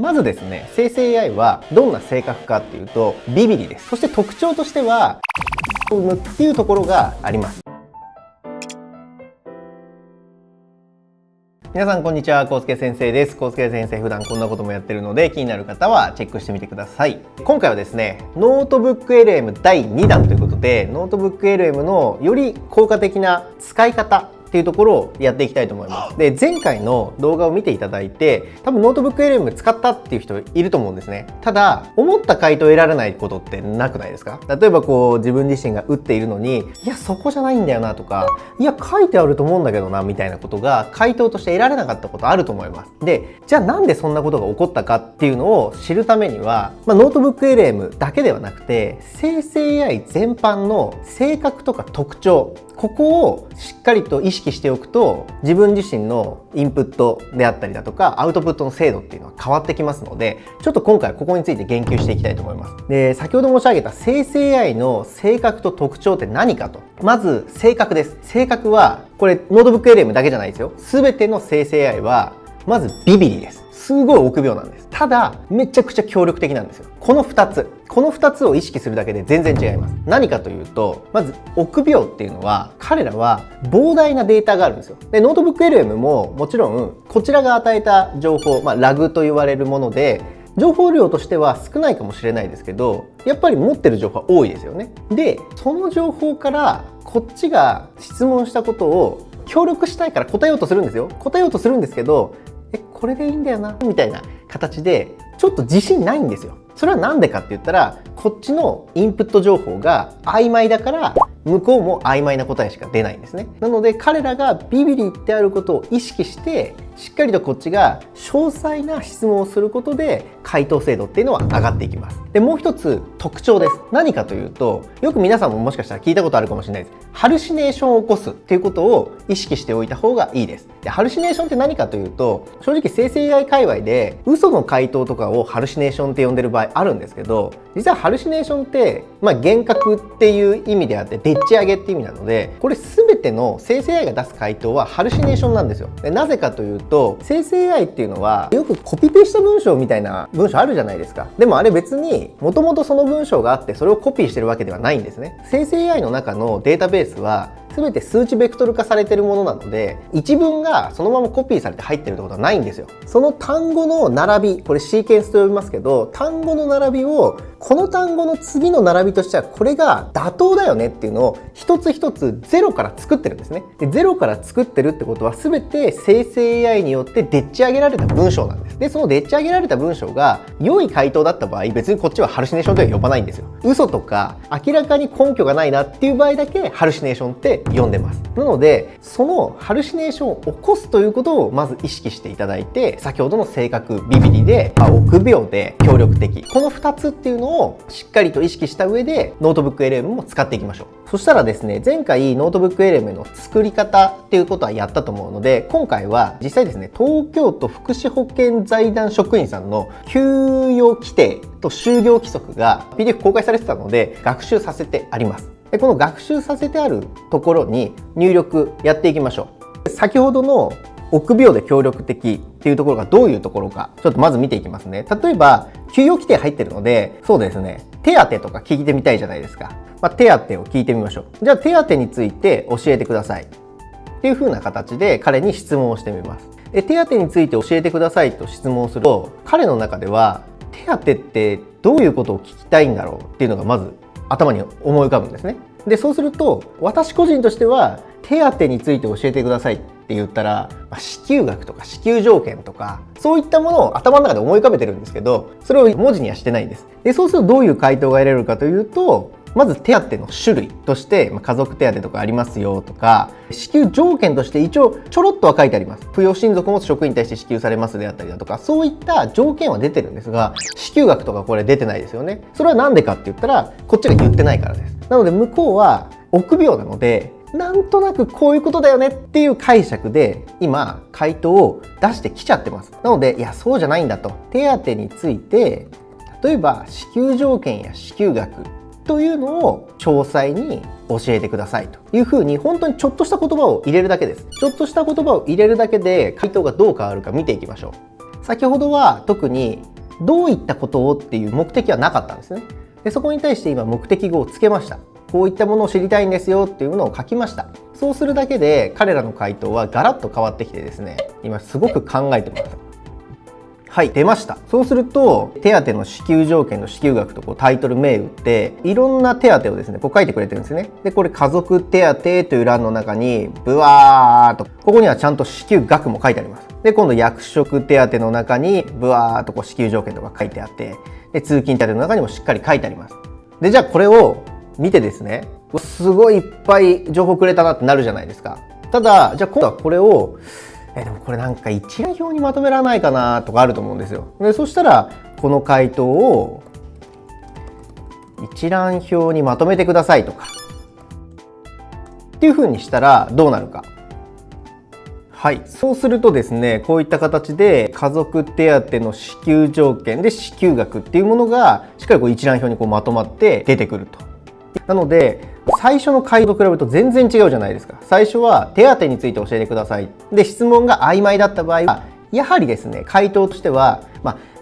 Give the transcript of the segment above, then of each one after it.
まずですね、生成 AI はどんな性格かっていうと、ビビリです。そして特徴としては、っていうところがあります。皆さんこんにちは、コウスケ先生です。コウスケ先生普段こんなこともやってるので、気になる方はチェックしてみてください。今回はですね、ノートブック LM 第2弾ということで、ノートブック LM のより効果的な使い方っていうところをやっていきたいと思います。で、前回の動画を見ていただいて、多分ノートブック LM 使ったっていう人いると思うんですね。ただ、思った回答を得られないことってなくないですか？例えば自分自身が打っているのに、いや、そこじゃないんだよなとか、いや、書いてあると思うんだけどな、みたいなことが回答として得られなかったことあると思います。で、じゃあなんでそんなことが起こったかっていうのを知るためには、ノートブック LM だけではなくて、生成 AI 全般の性格とか特徴、ここをしっかりと意識しておくと、自分自身のインプットであったりだとか、アウトプットの精度っていうのは変わってきますので、ちょっと今回ここについて言及していきたいと思います。で、先ほど申し上げた生成 AI の性格と特徴って何かと。まず、性格です。性格は、これ、ノートブック LM だけじゃないですよ。すべての生成 AI は、まずビビリです。すごい臆病なんです。ただ、めちゃくちゃ協力的なんですよ。この2つを意識するだけで全然違います。何かというと、まず臆病っていうのは、彼らは膨大なデータがあるんですよ。で、ノートブック LM ももちろん、こちらが与えた情報、ラグと言われるもので、情報量としては少ないかもしれないですけど、やっぱり持ってる情報は多いですよね。で、その情報からこっちが質問したことを協力したいから答えようとするんですよ。答えようとするんですけど、これでいいんだよなみたいな形でちょっと自信ないんですよ。それはなんでかって言ったら、こっちのインプット情報が曖昧だから向こうも曖昧な答えしか出ないんですね。なので彼らがビビリってあることを意識してしっかりとこっちが詳細な質問をすることで回答精度っていうのは上がっていきます。で、もう一つ特徴です。何かというと、よく皆さんももしかしたら聞いたことあるかもしれないです。ハルシネーションを起こすっていうことを意識しておいた方がいいです。で、ハルシネーションって何かというと、正直生成 AI 界隈で嘘の回答とかをハルシネーションって呼んでる場合あるんですけど、実はハルシネーションって幻覚っていう意味であって、でっち上げって意味なので、これ全ての生成 AI が出す回答はハルシネーションなんですよ。で、なぜかというと、生成 AI っていうのはよくコピペした文章みたいな文章あるじゃないですか。でもあれ別にもともとその文章があってそれをコピーしてるわけではないんですね。生成 AI の中のデータベースは全て数値ベクトル化されているものなので、一文がそのままコピーされて入ってるってことはないんですよ。その単語の並び、これシーケンスと呼びますけど、単語の並びをこの単語の次の並びとしてはこれが妥当だよねっていうのを一つ一つゼロから作ってるんですね。で、ゼロから作ってるってことは全て生成 AI によってでっち上げられた文章なんです。で、そのでっち上げられた文章が良い回答だった場合、別にこっちはハルシネーションとは呼ばないんですよ。嘘とか明らかに根拠がないなっていう場合だけハルシネーションって呼んでます。なので、そのハルシネーションを起こすということをまず意識していただいて、先ほどの性格ビビリで、臆病で協力的、この2つっていうのをしっかりと意識した上でノートブック LM も使っていきましょう。そしたらですね、前回ノートブック LM の作り方っていうことはやったと思うので、今回は実際ですね、東京都福祉保険財団職員さんの給与規定と就業規則が PDF 公開されてたので学習させてあります。で、この学習させてあるところに入力やっていきましょう。先ほどの臆病で協力的っていうところがどういうところか、ちょっとまず見ていきますね。例えば、給与規定入ってるので、そうですね、手当とか聞いてみたいじゃないですか。手当を聞いてみましょう。じゃあ手当について教えてください。っていう風な形で彼に質問をしてみます。で、手当について教えてくださいと質問すると、彼の中では、手当ってどういうことを聞きたいんだろうっていうのがまず頭に思い浮かぶんですね。で、そうすると、私個人としては、手当について教えてくださいって言ったら、支給額とか支給条件とか、そういったものを頭の中で思い浮かべてるんですけど、それを文字にはしてないんです。で、そうするとどういう回答が得られるかというと、まず手当の種類として、家族手当とかありますよとか、支給条件として一応ちょろっとは書いてあります。扶養親族も職員に対して支給されますであったりだとか、そういった条件は出てるんですが、支給額とかこれ出てないですよね。それはなんでかって言ったら、こっちが言ってないからです。なので向こうは臆病なので、なんとなくこういうことだよねっていう解釈で今回答を出してきちゃってます。なので、いや、そうじゃないんだと。手当について、例えば支給条件や支給額というのを詳細に教えてくださいというふうに、本当にちょっとした言葉を入れるだけです。ちょっとした言葉を入れるだけで回答がどう変わるか見ていきましょう。先ほどは特にどういったことをっていう目的はなかったんですね。でそこに対して今目的語をつけました。こういったものを知りたいんですよっていうのを書きました。そうするだけで彼らの回答はガラッと変わってきてですね、今すごく考えてます。はい、出ました。そうすると手当の支給条件の支給額とタイトル名打っていろんな手当をですね書いてくれてるんですね。でこれ家族手当という欄の中にブワーっとここにはちゃんと支給額も書いてあります。で今度役職手当の中にブワーっと支給条件とか書いてあって、で通勤手当の中にもしっかり書いてあります。でじゃあこれを見てですね、すごいいっぱい情報くれたなってなるじゃないですか。ただじゃあ今度はこれをでもこれなんか一覧表にまとめられないかなとかあると思うんですよ。でそしたらこの回答を一覧表にまとめてくださいとかっていう風にしたらどうなるか。はい、そうするとですね、こういった形で家族手当の支給条件で支給額っていうものがしっかり一覧表にまとまって出てくると。なので最初の回答と比べると全然違うじゃないですか。最初は手当について教えてください。で質問が曖昧だった場合はやはりですね、回答としては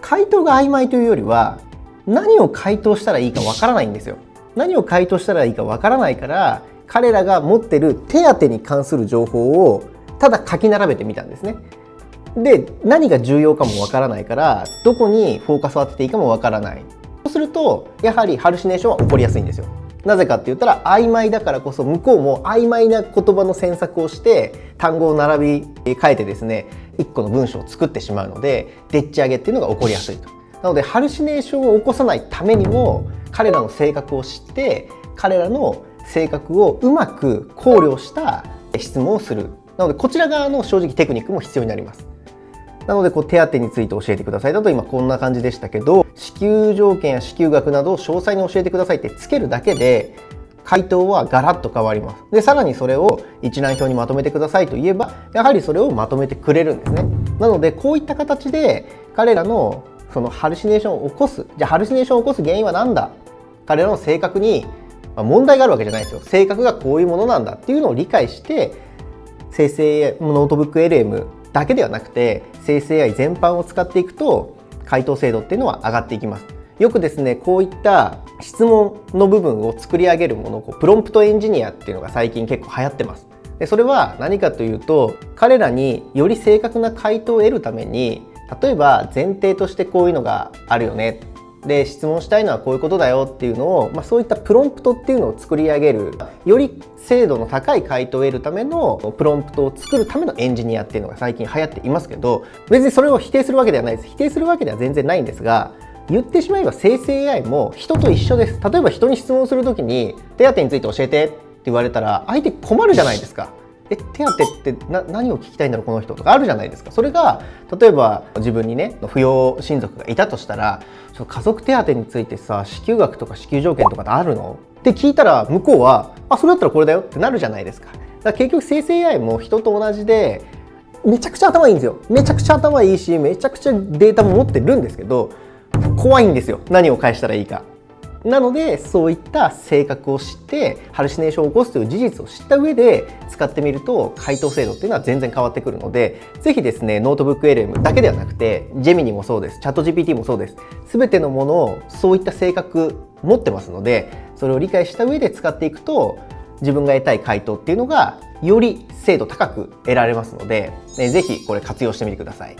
回答が曖昧というよりは何を回答したらいいかわからないんですよ。何を回答したらいいかわからないから彼らが持ってる手当に関する情報をただ書き並べてみたんですね。で何が重要かもわからないからどこにフォーカスを当てていいかもわからない。そうするとやはりハルシネーションは起こりやすいんですよ。なぜかって言ったら曖昧だからこそ向こうも曖昧な言葉の詮索をして単語を並び替えてですね一個の文章を作ってしまうのででっち上げっていうのが起こりやすいと。なのでハルシネーションを起こさないためにも彼らの性格を知って彼らの性格をうまく考慮した質問をする。なのでこちら側の正直テクニックも必要になります。なので手当について教えてくださいだと今こんな感じでしたけど、支給条件や支給額などを詳細に教えてくださいってつけるだけで回答はガラッと変わります。でさらにそれを一覧表にまとめてくださいと言えばやはりそれをまとめてくれるんですね。なのでこういった形で彼らのそのハルシネーションを起こす、じゃあハルシネーションを起こす原因は何だ、彼らの性格に問題があるわけじゃないですよ。性格がこういうものなんだっていうのを理解して生成ノートブック LM だけではなくて生成 AI 全般を使っていくと回答精度っていうのは上がっていきます。よくですねこういった質問の部分を作り上げるものプロンプトエンジニアっていうのが最近結構流行ってます。でそれは何かというと彼らにより正確な回答を得るために例えば前提としてこういうのがあるよねで質問したいのはこういうことだよっていうのを、そういったプロンプトっていうのを作り上げるより精度の高い回答を得るためのプロンプトを作るためのエンジニアっていうのが最近流行っていますけど、別にそれを否定するわけではないです。否定するわけでは全然ないんですが、言ってしまえば生成 AI も人と一緒です。例えば人に質問するときに手当について教えてって言われたら相手困るじゃないですか。手当って何を聞きたいんだろうこの人とかあるじゃないですか。それが例えば自分にね扶養親族がいたとしたら家族手当についてさ支給額とか支給条件とかってあるのって聞いたら向こうはそれだったらこれだよってなるじゃないですか。だから結局生成 AI も人と同じでめちゃくちゃ頭いいんですよ。めちゃくちゃ頭いいしめちゃくちゃデータも持ってるんですけど怖いんですよ。何を返したらいいか。なのでそういった性格を知ってハルシネーションを起こすという事実を知った上で使ってみると回答精度っていうのは全然変わってくるので、ぜひですねノートブック LM だけではなくてジェミニもそうです、チャット GPT もそうです。全てのものをそういった性格持ってますので、それを理解した上で使っていくと自分が得たい回答っていうのがより精度高く得られますので、ぜひこれ活用してみてください。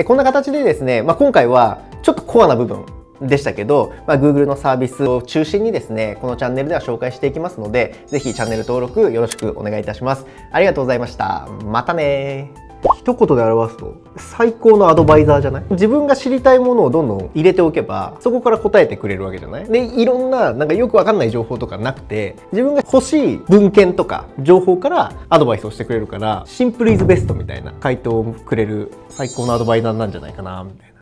こんな形でですね、今回はちょっとコアな部分でしたけど、Google のサービスを中心にですねこのチャンネルでは紹介していきますので、ぜひチャンネル登録よろしくお願いいたします。ありがとうございました。またね。一言で表すと最高のアドバイザーじゃない？自分が知りたいものをどんどん入れておけばそこから答えてくれるわけじゃない？でいろんなよくわかんない情報とかなくて自分が欲しい文献とか情報からアドバイスをしてくれるから、シンプルイズベストみたいな回答をくれる最高のアドバイザーなんじゃないかなみたいな。